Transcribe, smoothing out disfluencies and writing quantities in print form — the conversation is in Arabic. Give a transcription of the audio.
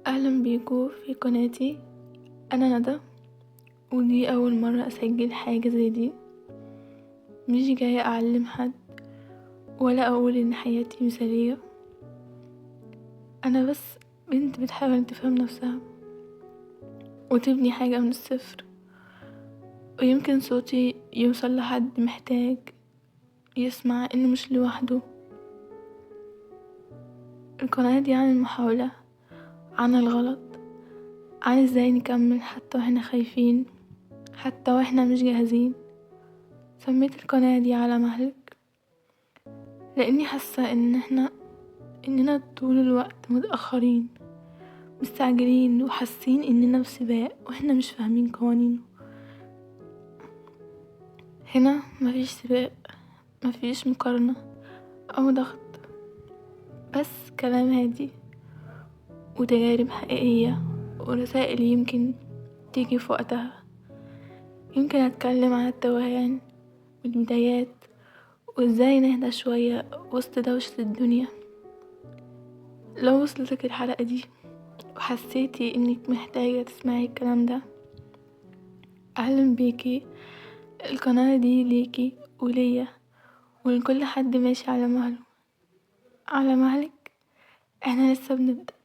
اهلا بيكو في قناتي. انا ندى، ودي اول مرة اسجل حاجة زي دي. مش جاية اعلم حد ولا اقول ان حياتي مثالية. انا بس بنت بتحاول تفهم نفسها وتبني حاجة من الصفر، ويمكن صوتي يوصل لحد محتاج يسمع انه مش لوحده. القناة دي عن المحاولة، عن الغلط، عن ازاي نكمل حتى واحنا خايفين، حتى واحنا مش جاهزين. سميت القناة دي على مهلك لاني حاسة اننا طول الوقت متأخرين، مستعجلين وحاسين اننا في سباق واحنا مش فاهمين قوانينه. هنا مفيش سباق، مفيش مقارنة او ضغط، بس كلام هادي وتجارب حقيقية ورسائل يمكن تيجي في وقتها. يمكن اتكلم عن التوهان والبدايات وازاي نهدى شوية وسط دوشة الدنيا. لو وصلتك الحلقة دي وحسيتي انك محتاجة تسمعي الكلام ده، اهلا بيكي. القناة دي ليكي وليا ولكل حد ماشي على مهله. على مهلك، احنا لسه بنبدأ.